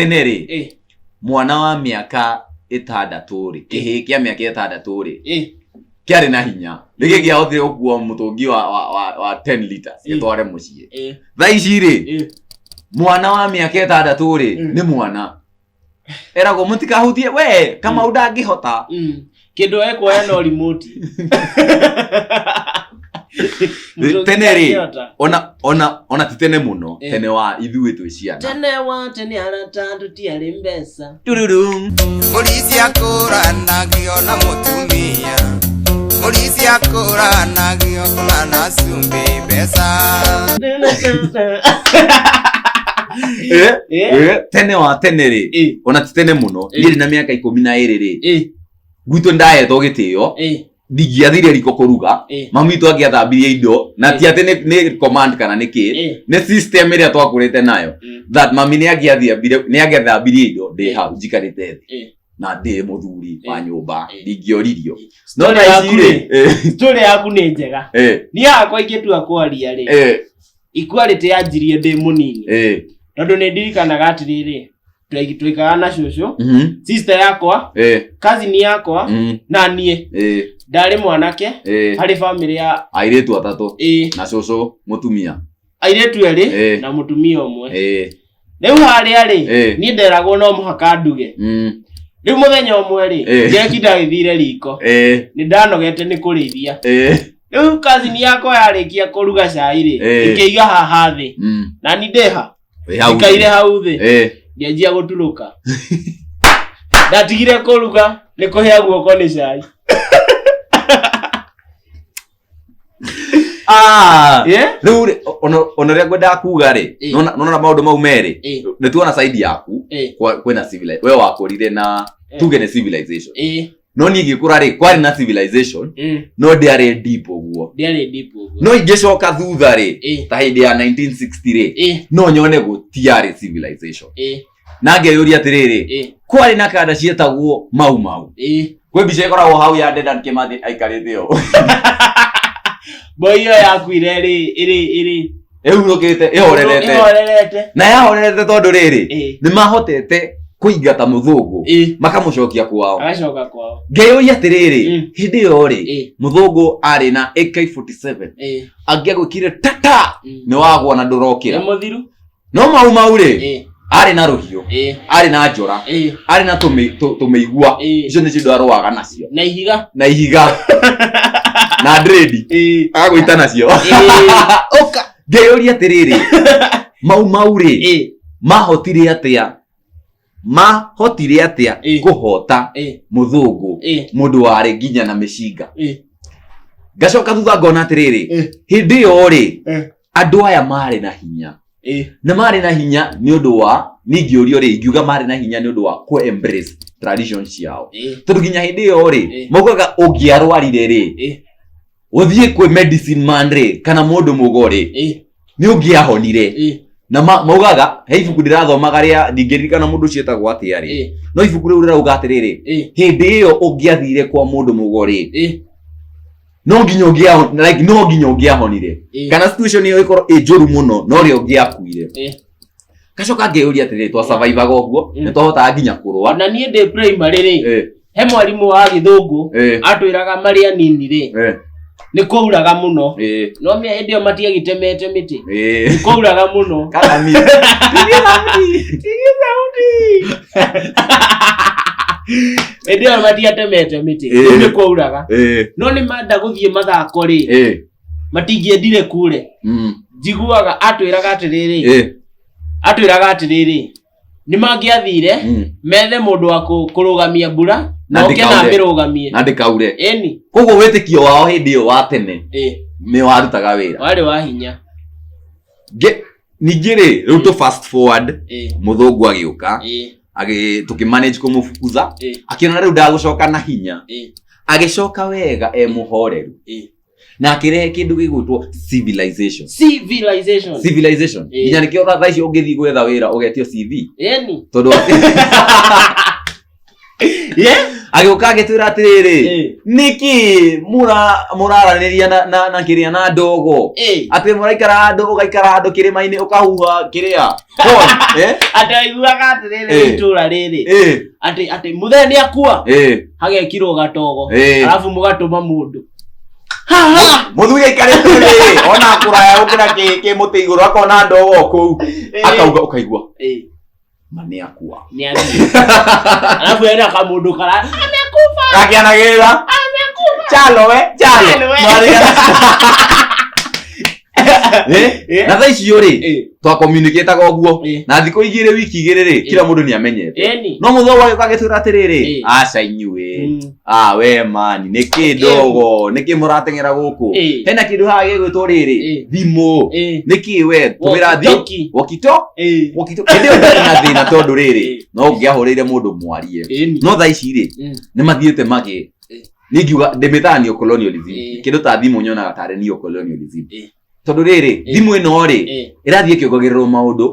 tenere mwana wa miaka 6 ri kihi kia miaka 6 ri kiari na hinya rigi gia othire gukua mutungi wa 10 liters itware mucie thaici ri mwana wa miaka 6 ri ni mwana erago mutikahutie we kama udangihota kindo ekwoya no remote tenere ona titene muno tene wa ithuĩ twĩ ciana tene aratandu tiarĩ mbeca tururum polisi akũranagio na mũtumia polisi akũranagio na sumbi mbeca tene wa tenere ona titene muno ndiri na miaka 12 ri gwitũ ndaetwo gĩtĩo ndigiathire riko kuruga mami tu agiathambirie indo na ti ati ni command kana niki ni system ĩrĩa twakurite nayo that mami ni agiathambirie indo ndi hau njikarite thi na ndi muthuri wa nyumba ndingioririo no na story yaku ni njega ni yakwa ingitua kwaria ri equality yanjirie ndi munini tondu ni ndirikanaga atiriri twikaga na shosho sister yakwa cousin yakwa na nie ndari mwanake hari family ya airetu 3 na shosho mutumia airetu eri na mutumia umwe riu hari ari ni nderagwo no muhaka nduge riu muthenya umwe ri ngekinda githire riko ni ndanogete ni kurithia riu cousin yakwa yarikia kuruga cai ri ikeiga haha thi na ni ndeha ikaire hau thi ngianjia guturuka ndatigire kuruga ni kuhea guoko ni cai riu ona ria ngwenda kuga ri nona maundu mau meri ni tuona side yaku kwena civilization we wakurire na tuge ni civilization no ni gikura ri kwari na civilization no ndiari deep uguo no ingicoka thutha ri ta hindi ya 1960 ri no nyone gutiari civilization na ngeyuria atiriri kwari na kanda cietagwo mau kwe bica ikoragwo hau ya Dedan Kimathi aikarite yo boyo yakuire iri ehurukite ihorerete na yahorerete tondu riri ni mahotete kuingata muthungu makamucokia kwao agacoka kwao ngeyuria atiriri hindi yo ri muthungu ari na AK47 angiagwikire tata ni wagwa na ndurokira muthiru no mau ri ari na ruhiu ari na njora ari na tumeigua icio ni cindo arwaga nacio na ihiga na dread agwita nacio oka ngeyuria atiriri mau ri mahotire atia kuhota muthungu mundu wari nginya na mishinga ngacoka thutha ngona atiriri hindi yo ri andu aya mari na hinya na mari na hinya ni undu wa ningiorio ri ngiuga mari na hinya ni undu wa ku embrace tradition ciao tondu nginya hindi yo ri mogaga ungiarwarire ri uthie kwi medicine man ri kana mundu mugori ni ungiahonire na mogaga he ibuku ndirathomaga ria ndingirikana mundu cietagwo atia ri no ibuku riu rirauga atiriri hindi iyo ungiathire kwa mundu mugori no nginya ungiahonire kana situation iyo ikoro ijuru muno no ri ungiakuire kacoka ngeuria atiriri twa survive goguo ni twahotaga nginya kurwa na nie ndi primary ri he mwarimu wa githungu atwiraga mari anini ri ni kuuraga muno no mia hindi yo matiagitemete miti ni kuuraga muno kalami hindi yo matiatemete miti ni kuuraga no ni manda guthie mathako ri matingiendire kure njiguaga atwiraga atiriri ni mangiathire methe mundu wa kurugamia mbura na oke na mirugamie na ndikaure eni koguo witikio wao hindi yo wa tene me warutaga wira wari wa hinya ningiri riu to fast forward muthungu agiuka tukimanage kumufukuza akiona riu ndagucoka na hinya agicoka wega muhoreru na akirehe kindu gigutwo civilization nginya nikio tha icio ungithi gwetha wira ugetio CV eni tondu agĩũka agĩtwĩra atĩrĩrĩ nĩkĩ mũraranĩria na kĩrĩa na ndogo atĩ mũraikara handũ ũgaikara handũ kĩrĩma-inĩ ũkahuha kĩrĩa atĩ aiguaga atĩrĩrĩ itũra rĩrĩ atĩ mũthee nĩakua hagekirwo gatogo arabu mũgatũma mũndũ mũthuri aikarĩte rĩ ona kũraya gũkĩra kĩ mũtĩ igũrũ akona ndogo kũu akauga ũkaigua ma nĩakua arabu ena kamũndũ amekufa gakĩanagĩrĩra chalo na thaa icio rĩ twa communicate ũguo na thikũ igĩrĩ wiki igĩrĩ rĩ kila mũndũ nĩamenyete no mũthogũ agĩũka agĩtwĩra atĩrĩrĩ aca inyuĩ we mani nĩkĩ ndogo nĩkĩ mũrateng'era gũkũ hena kĩndũ haha gĩgwĩtwo rĩrĩ thimũ nĩkĩ we tũmĩra wokito hĩndĩ ĩyo ndarĩ na thĩna tondũ rĩrĩ no ũngĩahũrĩire mũndũ mwarie no thaa ici rĩ nĩmathiĩte magĩ nĩngiuga ndĩmĩtaga neo-colonialism kĩndũ ta thimũ nyonaga tarĩ neo-colonialism tondũ rĩrĩ thimũ ĩno rĩ ĩrathiĩ ĩkĩongagĩrĩrwo maũndũ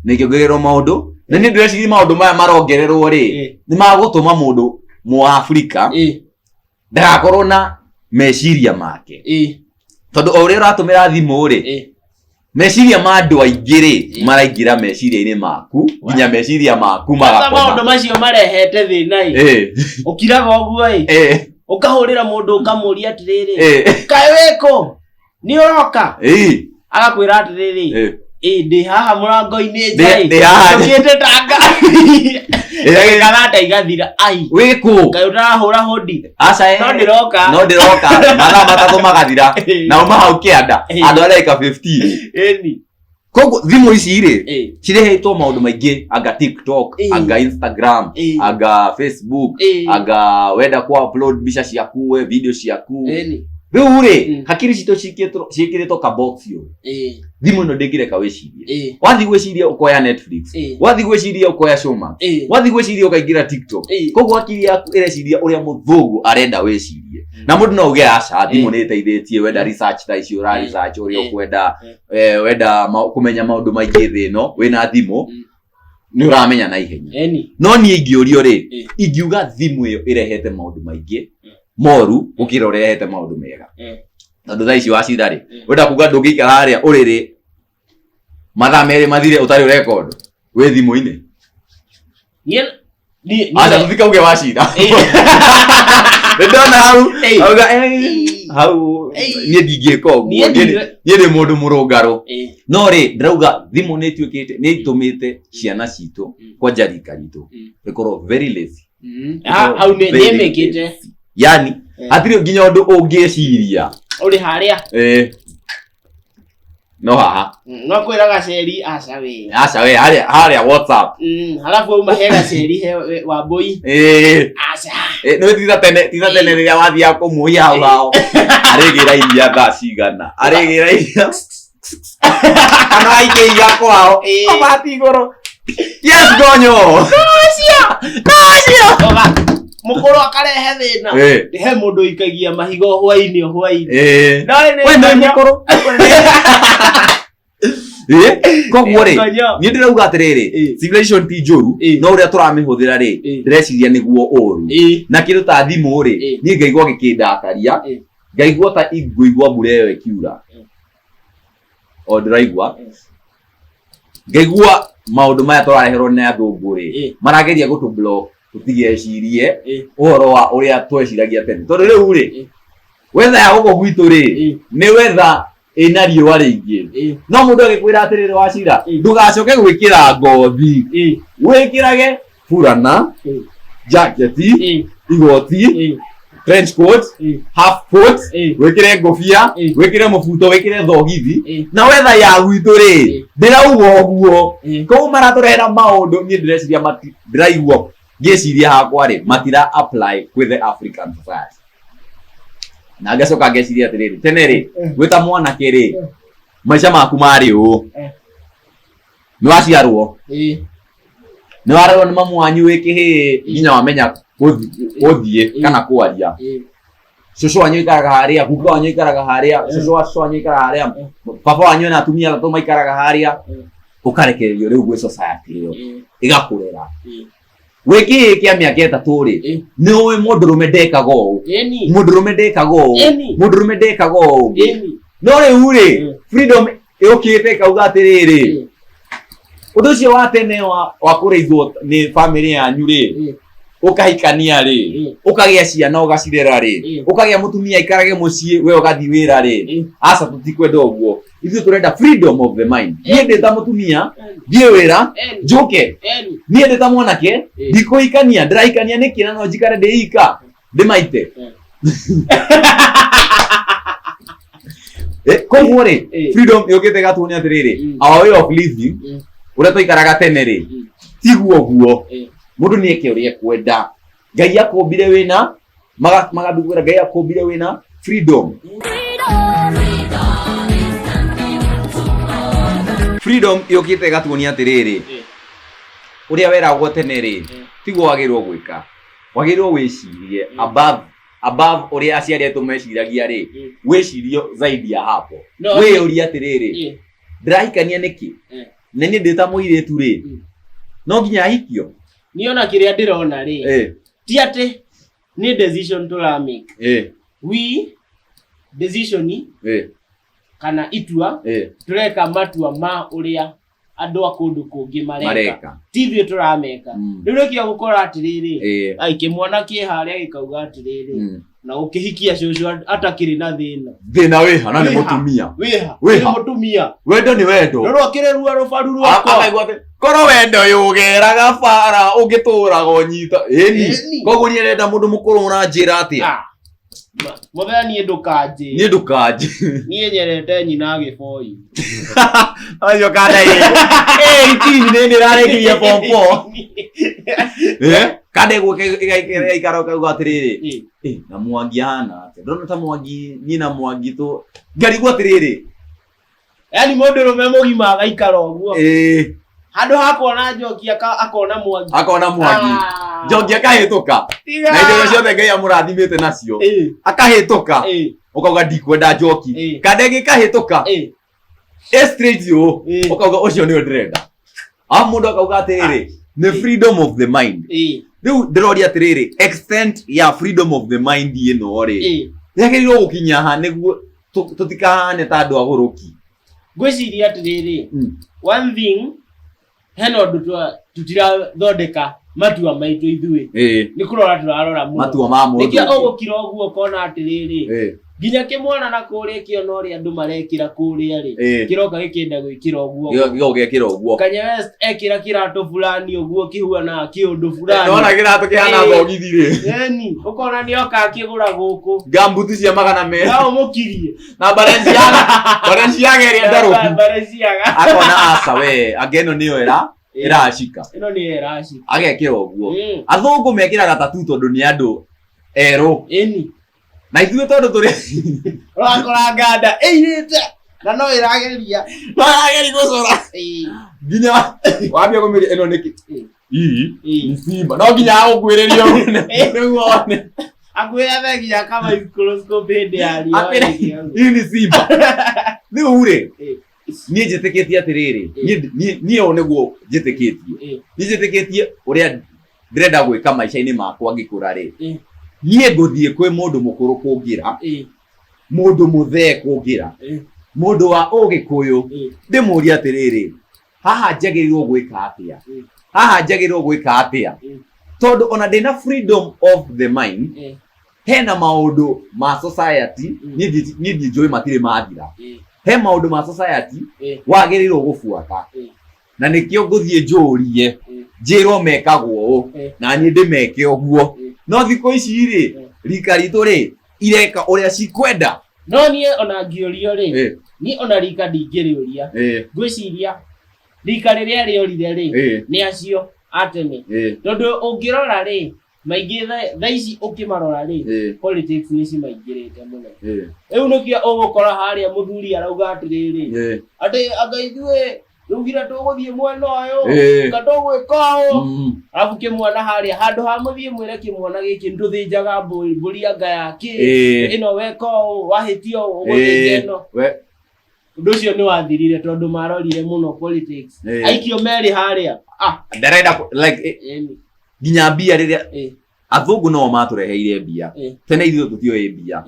na ĩkĩongagĩrĩrwo maũndũ na niĩ ndĩreciria maũndũ maya marongererwo rĩ nĩ magũtũma mũndũ Mũafrika ndagakorwo na meciria make tondũ o ũrĩa ũratũmĩra thimũ rĩ meciria ma andũ aingĩ rĩ maraingĩra meciria-inĩ maku nginya meciria maku magakoma maũndũ macio marehete thĩna ũkiraga ũguo ũkahũrĩra mũndũ ũkamũria atĩrĩrĩ kaĩ wĩkũ nĩ ũroka agakwĩra atĩrĩrĩ ndĩ haha mũrango-inĩ njai tanga ĩgĩkagata igathira wĩkũ kaĩ ũtarahũra hodi no ndĩroka mathaa matatũ magathira na uma hau kĩanda andũ areka 15 koguo thimũ ici rĩ cirehetwo maũndũ maingĩ anga TikTok anga Instagram anga Facebook anga wenda ku upload mbica ciaku we video ciaku rĩu rĩ hakiri citũ ciĩkĩrĩtwo kaboxio thimũ ĩno ndĩngĩreka wĩcirie wathiĩ gwĩciria ũkoya Netflix wathiĩ gwĩciria ũkoya Showmax wathiĩ gwĩciria ũkaingĩra TikTok koguo hakiri yaku ĩreciria ũrĩa mũthũngũ arenda wĩcirie na mũndũ no uge aca thimũ nĩ ĩteithĩtie wenda research ta icio ũra research ũrĩa ũkwenda wenda kũmenya maũndũ maingĩ thĩ ĩno wĩna thimũ nĩ ũramenya na ihenya no niĩ ingĩũrio rĩ ingiuga thimũ ĩyo ĩrehete maũndũ maingĩ moru gũkĩra ũrehete maũndũ mega tondũ thaa ici wacitha rĩ wenda kuga ndũngĩikara harĩa ũrĩrĩ mathaa merĩ mathire ũtarĩ ũrekondwo wĩ thimũ-inĩ aca tũthikauge wacitha nĩndona hau niĩ ndingĩka ũguo niĩ ndĩ mũndũ mũrũngarũ no rĩ ndĩrauga thimũ nĩ ĩtuĩkĩte nĩ itũmĩte ciana citũ kwanja rika ritũ ĩkorwo very lazy hau nĩmĩkĩte yani hatirĩ nginya ũndũ ũngĩciria ũrĩ harĩa no haha no kwĩra gaceri aca we harĩa WhatsApp halafu uma he gaceri he Wambui aca no tiga tene rĩrĩa wathiaga kũmuoya hau hao arĩgĩra iria thaa cigana arĩgĩra iria kana aikĩiga kwao mabati igũrũ yes gonyo mũkũrũ akarehe thĩna he mũndũ ikagia mahigo hwainĩ koguo rĩ niĩ ndĩrauga atĩrĩrĩ civilization ti njũru no ũrĩa tũramĩhũthĩra rĩ ndĩreciria nĩguo ũru na kĩndũ ta thimũ rĩ niĩ ngaigua gĩkĩndakaria ngaigua ta ngũigua mbura ĩyo ĩkiura o ndĩraigua ngaigua maũndũ maya tũrareherwo nĩ athũngũ rĩ marageria gũtũ block tũtigecirie ũhoro wa ũrĩa tweciragia tene tondũ rĩu rĩ wetha ya gũkũ gwitũ rĩ nĩ wetha ĩna riũa rĩingĩ no mũndũ agĩkwĩra atĩrĩrĩ wacira ndũgacoke gwĩkĩra ngothi wĩkĩrage burana jaketi igoti trench coat half coat wĩkĩre ngũbia wĩkĩre mũbuto wĩkĩre thogithi na wetha ya gwitũ rĩ ndĩrauga ũguo koguo maratũrehera maũndũ niĩ ndĩreciria ndĩraigua ngĩciria hakwa rĩ matira apply with the African society na ngacoka ngeciria atĩrĩrĩ tene rĩ gwĩta mwanake rĩ maica maku marĩ ũũ nĩwaciarwo nĩwarerwo nĩ mamu wanyu wĩ kĩhĩ nginya wamenya gũthiĩ kana kwaria cũcũ wanyu aikaraga harĩa guka wanyu aikaraga harĩa cũcũ wa cũcũ wanyu aikaraga harĩa baba wanyu na atumia atatũ maikaraga harĩa ũkarekererio rĩu gwĩ society ĩyo ĩgakũrera wiki kia miaka 3 ri ni we mundurume ndekaga u mundurume ndekaga u mundurume ndekaga u no riu ri freedom yukite kauga atiriri undu ucio wa tene wa kureithwo ni family yanyu ri ukahikania ri ukagia ciana ugacirera ri ukagia mutumia ikarage mucii we ugathi wira ri aca tutikwenda uguo ithu turenda freedom of the mind nie ndita mutumia thie wira njuke nie ndita mwanake ndikuikania ndiraikania niki na no njikare ndiika ndimaite koguo ri freedom yukite gatu ni atiriri our way of living uria tuikaraga tene ri tiguo guo mundu ni eke uria kwenda Ngai akombire wina magathuura Ngai akombire wina freedom freedom yukite gatuonia atiriri uria weragwo tene ri tiguo wagirwo gwika wagirwo wicirie above uria aciari etu meciragia ri wicirio zaidi ya hapo we uria atiriri ndirahikania niki na ni ndita muiretu ri no nginya hikio niona kiria ndirona ri ti ati ni decision to make we decision kana itua tureka matua ma uria andu akundu kungi mareka tithio turameka riu kia gukora atiriri aikimwana ki haria gikauga atiriri na ukihikia cucu atakiri na thina wiha na ni mutumia wiha mutumia wendo ni wendo roro kirerua rufaru rwako akaigwate koro wendo yugeraga bara ungituraga unyita eni koguo ni renda mundu mukuru unanjira atia muthea ni ndukaje ni nyerete nyina giboi ayo kada tini ni rarekiria pompo kade gwike ikaro kauga atiriri na Mwangi hana ndona ta Mwangi nyina Mwangi tu ngarigwa atiriri yani mundu rume mugima agaikara uguo handu hakona Njoki akona Mwangi Njoki akahituka na indo ciothe Ngai amurathimite nacio akahituka ukauga ndikwenda Njoki kadege kahituka straight yo ukauga ucio ni ndrenda mundu akauga atiriri the freedom of the mind riu ndiroria atiriri extent ya freedom of the mind ino ri yagirirwo gukinya ha niguo tutikahane ta andu aguruki ngwiciria atiriri one thing heno tutira thondeka matua maitu ithui ni kurora turarora muno matua ma mundu nikia ogukira oguo kona atiriri nginya kimwana na kuria kiono ri andu marekira kuria ri kiroka gikinda gwikira oguo gigokira oguo Kanye West ekira kirato fulani oguo kihuana kiundu fulani nona kirato kihana thogithi ri yani ukona ni oka akigura guku gambuti cia magana me nao mukirie na Balenciaga ria ndaruku Balenciaga akona aca we ageno niyo irashika ino ni irashika agekira oguo athungu mekiraga tatu tondu ni andu ero na ithuĩ tondu turi rakora nganda ĩirĩte na no ĩrageria gucora nginya wambia kumĩria ĩno nĩkĩ ni Simba no nginya agũkwĩrĩria nĩguo one akwĩra thegia kama microscope hĩndĩ ya riũa ni Simba rĩu rĩ niĩ njĩtĩkĩtie atĩrĩrĩ niĩ o nĩguo njĩtĩkĩtie ũrĩa ndĩrenda gwĩka maica-inĩ makwa ngĩkũra rĩ niĩ ngũthiĩ kwĩ mũndũ mũkũrũ kũngira mũndũ mũthee kũngira mũndũ wa ũgĩkũyũ ndĩmũrie atĩrĩrĩ haha njagĩrĩirwo gwĩka atĩa tondũ ona ndĩna freedom of the mind hena maũndũ ma society niĩ ndiũĩ matirĩ mathira he maũndũ ma society wagĩrĩirwo gũbuata na nĩkĩo ngũthiĩ njũrie njĩrwo mekagwo ũũ na niĩ ndĩmeke ũguo no thikũ ici rĩ rika ritũ rĩ ireka ũrĩa cikwenda no niĩ ona ngĩũrio rĩ niĩ ona rika ndingĩrĩũria ngwĩciria rika rĩrĩa rĩorire rĩ nĩ acio atene tondũ ũngĩrora rĩ maingĩ thaa ici ũkĩmarora rĩ politics nĩ cimaingĩrĩte mũno rĩu nĩkĩo ũgũkora harĩa mũthuri arauga atĩrĩrĩ atĩ anga ithuĩ rugire tũgũthiĩ mwena ũyũ ngatũgwĩka ũũ arabu kĩmwana harĩa handũ ha mũthiĩ mwĩre kĩmwana gĩkĩ nĩtũthĩnjaga mbũri anga yakĩ ĩno weka ũũ wahĩtia ũũ ũgũthĩnja ĩno ũndũ ũcio nĩ wathirire tondũ marorire mũno politics aikio merĩ harĩa ndarenda like nginya mbia riria athungu no matureheire mbia tene ithuĩ tutioĩ mbia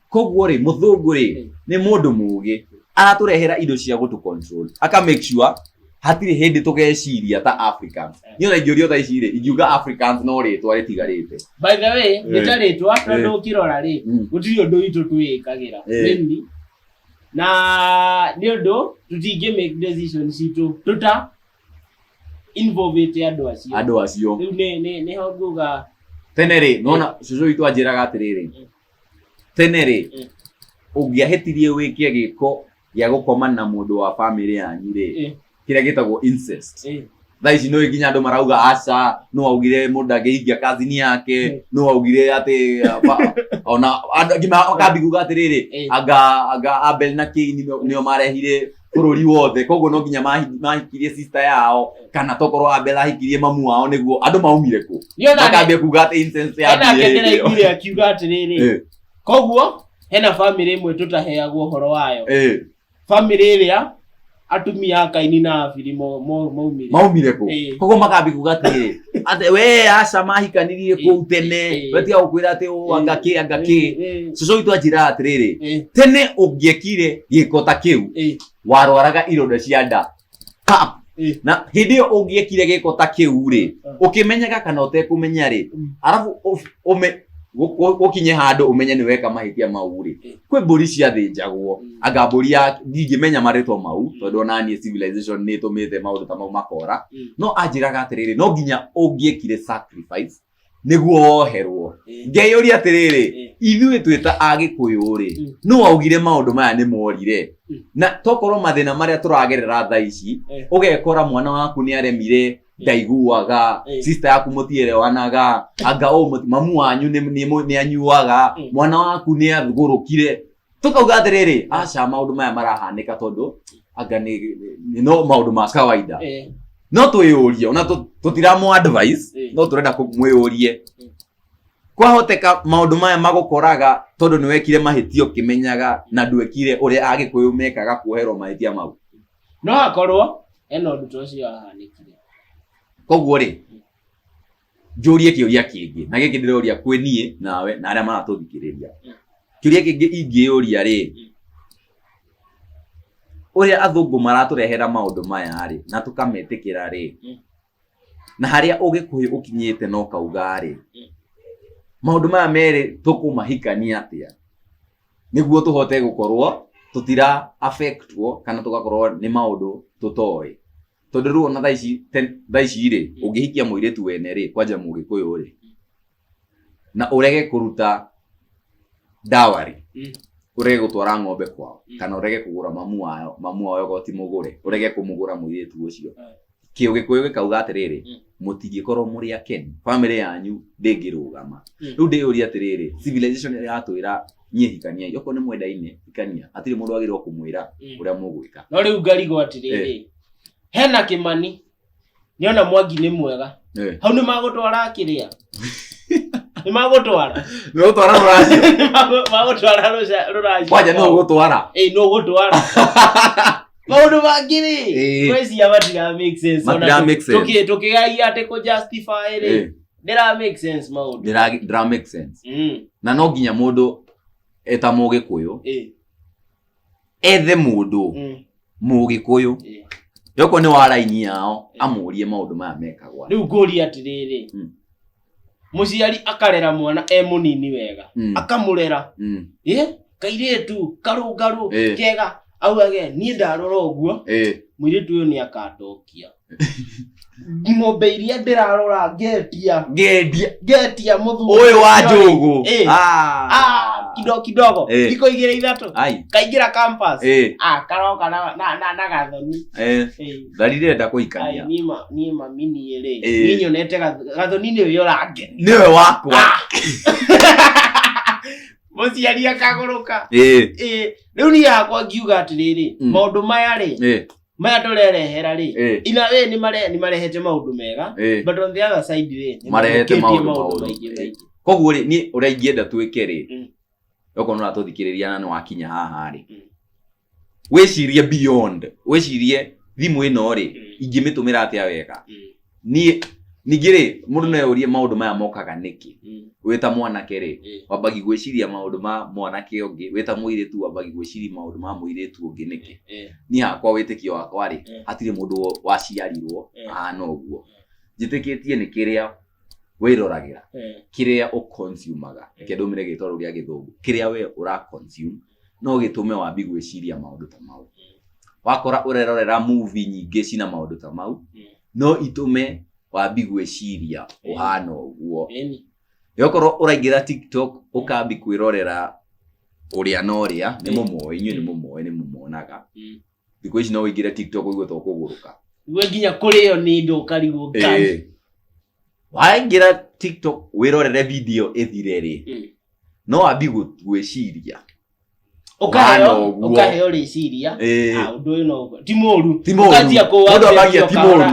koguo ri muthungu ri ni mundu mugi araturehera indo cia gutu control aka make sure hatire hindi tugeciria ta Africans ni ona ingĩũrio tha ici ri ingiuga Africans no ritwa ritigarite. By the way nitaritwa tondu ukirora ri gutiri undu witu twikagira mimi na ni undu tutingi make decisions itu tuta involve andu acio riu ni honguga tene ri nona cucu itu anjiraga atiriri tene ri ungiahetirie wikie giko gĩa gũkoma na mũndũ wa family yanyu rĩ kĩrĩa gĩtagwo incest thaa ici no nginya andũ marauga aca no augire mũndũ angĩhikia cousin yake no augire atĩ ona ngima akambi kuga atĩrĩrĩ anga Abel na Cain nĩo marehire bũrũri wothe koguo no nginya mahikirie sister yao kana tokorwo Abel ahikirie mamu wao nĩguo andũ maumire kũ makambia kuga atĩ incest ya ndĩrĩ akiuga atĩrĩrĩ koguo hena family ĩmwe tũtaheagwo ũhoro wayo family ĩrĩa atumia a Kaini na Abili maumire kũ koguo makambi kuga atĩrĩrĩ atĩ we aca mahikanirie kũu tene wetiga gũkwĩra atĩ angaki cucu witũ anjĩraga atĩrĩrĩ tene ũngĩekire gĩko ta kĩu warwaraga ironda cia nda na hĩndĩ ĩyo ũngĩekire gĩko ta kĩu rĩ ũkĩmenyaga kana ũtekũmenya rĩ arabu ukinye handu umenye ni weka mahitia mau ri kwe mburi cia thinjagwo anga mburi ya ndingimenya maritwo mau tondu onanie civilization ni tumite maundu ta mau makora no anjiraga atiriri no nginya ungiekire sacrifice niguo woherwo ngeyuri atiriri ithuĩ twita agikuyu ri no augire maundu maya ni morire na tokorwo mathina maria turagerera thaa ici ugekora mwana waku ni aremire ndaiguaga sister yaku mutielewanaga anga mamu wanyu ni anyuaga mwana waku ni athugurukire tukauga atiriri aca maundu maya marahanika tondu anga ni no maundu ma kawaida no twiyurie ona tutiramo advice no turenda kumwiyurie kwahoteka maundu maya magukoraga tondu ni wekire mahitio kimenyaga na ndwekire uria agikuyu mekaga kuoherwo mahitia mau no akorwo eno undu tocio ahanikire koguo ri njurie kiuria kingi na giki ndiroria kwi nie nawe na aria maratuthikiriria kiuria kingi ingiyuria ri uria athungu maraturehera maundu maya ri na tukametikira ri na haria ugikuyu ukinyite no kauga ri maundu maya meri tukumahikania atia niguo tuhote gukorwo tutira affectwo kana tugakorwo ni maundu tutoi tondu ru ona thaa ici ri ungihikia muiretu wene ri kwanja mugikuyu ri na urege kuruta dawari urege gutwara ng'ombe kwao kana urege kugura mamu wao goti mugure urege kumugura muiretu ucio kiu gikuyu gikauga atiriri mutigikorwo muri akeni family yanyu ndingirugama riu ndiyuria atiriri civilization yatwira nyihikania yoko ni mwendaine ikania atiri mundu agirwo kumwira uria mugwika no riu ngarigo atiriri hena Kimani niona Mwangi ni mwega hau ni magutwara kiria ni magutwara ruracio magutwara ruracio kwaja no gutwara no gutwara maundu mangiri kwezi matiga make sense tukigaia ate ku justify ri ndira make sense maundu ndira make sense na no nginya mundu eta mugikuyu ethe mundu mugikuyu yoko ni waraini yao amurie maundu maya mekagwa riu nguri atiriri muciari akarera mwana munini wega akamurera kairetu karungaru kega augage ni ndarora uguo muiretu uyu ni akatokia ng'ombe iria ndirarora ngetia muthu uyu wa njugu kidogo iko igire ithatu kaingira campus karoka na gathoni dalile nda kuikania ni mami ni ri ni nyonete gathoni ni uyu range niwe wakwa muciari akaguruka riu ni yakwa ngiuga atiriri maundu maya ri maya turerehera ri ina we ni marehete maundu mega but on the other side ri marehete maundu maingi koguo ri ni uria ingienda twike ri yoko no atuthikiriria na ni wakinya haha ri wicirie beyond wicirie thimu ino ri ingimitumira atia wega ni ningire mundu no yurie maundu maya mokaga niki wita mwanake ri wambagi gwiciria maundu ma mwanake ungi wita muiritu wambagi gwiciria maundu ma muiritu ungi niki ni hakwa witikio wakwa ri hatire mundu waciarirwo ahana uguo njitikitie ni kiria wiroragira kiria uconsumaga kedumire gitoro ria githungu kiria we ura consume no gitume wambi gwiciria maundu ta mau wakora urerorera movie nyingi cina maundu ta mau no itume wambi gwiciria uhana uguo yokoro uraingira TikTok ukambi kwirorera uria no ria ni mumoi inyu ni mumoi ni mumonaga thikũ ici no wĩingĩre TikTok uigwe to kũgũrũka we nginya kurĩo nĩ indo ũkarigwo ngai waingĩra TikTok wĩrorere video ĩthire rĩ no wambi gwĩciria ukaheo rĩciria ũndũ ũyũ no ti mũru ũkanjia kũwambia ti mũru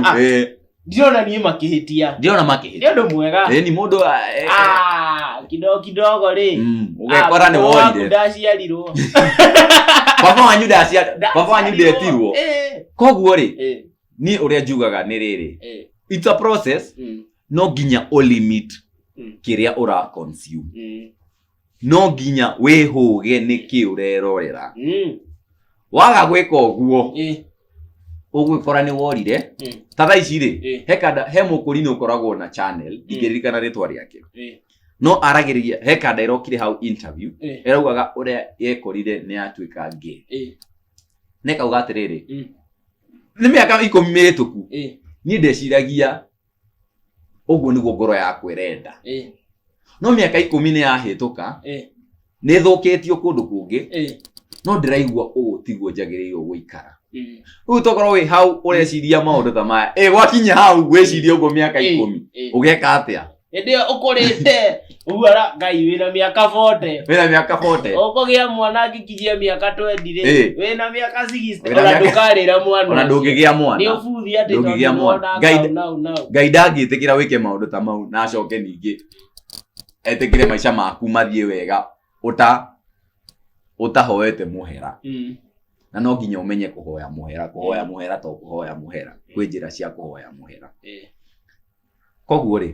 ndiona niĩ makĩhĩtia nĩ ũndũ mwega ni mũndũ kidogo rĩ ũgekora nĩ worire ndaciarirwo baba wanyu ndetirwo koguo rĩ ni ũrĩa njugaga nĩ rĩrĩ it's a process no nginya o limit kiria ura consume no nginya wĩhũge nĩkĩ ũrerorera waga gwĩka ũguo ũgwĩkora nĩ worire ta thaa ici rĩ he mũkũri nĩ ũkoragwo na channel ingĩririkana rĩtwa rĩake no aragĩrĩria he kanda ĩrokire hau interview ĩraugaga ũrĩa yekorire nĩ atuĩka gay nekauga atĩrĩrĩ nĩ mĩaka 10 mĩhĩtũku niĩ ndeciragia ũguo nĩguo ngoro yakwa ĩrenda no mĩaka 10 nĩ yahĩtũka nĩ thũkĩtio kũndũ kũngĩ no ndĩraigua ũũ tiguo njagĩrĩirwo gũikara rĩu tokorwo wĩ hau ũreciria maũndũ ta maya gwakinya hau gwĩciria ũguo mĩaka 10 ũgeka atĩa ĩndĩ ũkũrĩte ũguo ngai wĩna mĩaka 40 ũkũgĩa mwana angĩkinyia mĩaka 20 rĩ wĩna mĩaka 60 ona ndũkarĩra mwana ona ndũngĩgĩa mwana nĩ ũbuthi atĩ ndũngĩgĩa mwana ngai ndangĩtĩkĩra wĩke maũndũ ta mau na acoke ningĩ etĩkĩre maica maku mathiĩ wega utahoete muhera na no nginya umenye kuhoya muhera to kuhoya muhera kwĩ njĩra cia kuhoya muhera koguo rĩ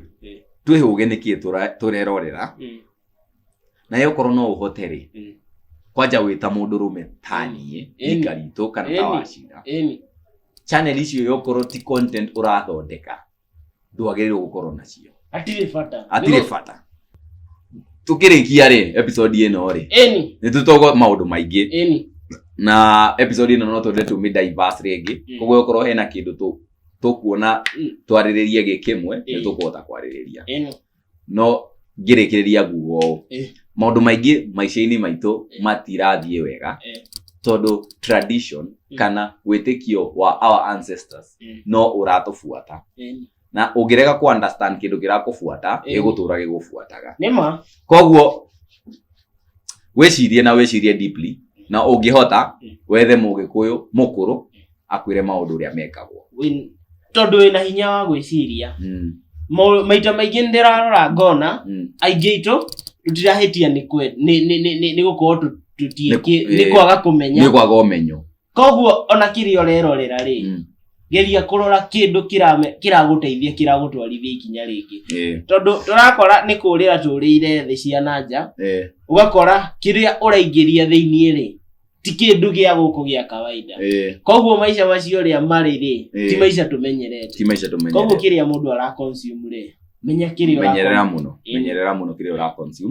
twĩhũge nĩkĩ turerorera na yokorwo no ũhote rĩ kwanja wĩta mũndũrũme ta niĩ ikaritũ kana ta wacira channel icio yokorwo ti content urathondeka ndwagĩrĩirwo gũkorwo nacio atirĩ bata tukĩrĩkia rĩ episode ĩno rĩ nĩ tũtogo maũndũ maingĩ na episode ĩno no twende tũmĩ diverse rĩngĩ koguo yokorwo hena kĩndũ tũkuona twarĩrĩrie gĩkĩmwe nĩ tũkũhota kwarĩrĩria no ngĩrĩkĩrĩria nguo maũndũ maingĩ maica-inĩ maitũ matirathiĩ wega tondũ tradition kana wĩtĩkio wa our ancestors no ũratũbuata na ũngĩrega ku understand kĩndũ kĩrakũbuata gĩgũtũra gĩgũbuataga nĩma koguo wĩcirie deeply na ũngĩhota wethe mũgĩkũyũ mũkũrũ akwĩre maũndũ ũrĩa mekagwo tondũ wĩna hinya wa gwĩciria maita maingĩ ndĩrarora ngona aingĩ itũ tũtirahĩtia nĩ gũkorwo nĩ kwaga kũmenya nĩ kwaga ũmenyo koguo ona kĩrĩa ũrerorera rĩ geria kũrora kĩndũ kĩragũteithia kĩragũtwarithia ikinya rĩngĩ tondũ tũrakora nĩ kũrĩra tũrĩire thĩ cia nanja ũgakora kĩrĩa ũraingĩria thĩiniĩ rĩ ti kĩndũ gĩa gũkũ gĩa kawaida koguo maica macio rĩa marĩ rĩ ti maica tũmenyerete koguo kĩrĩa mũndũ ara consume rĩ menya kĩrĩa menyerera mũno kĩrĩa ũra consume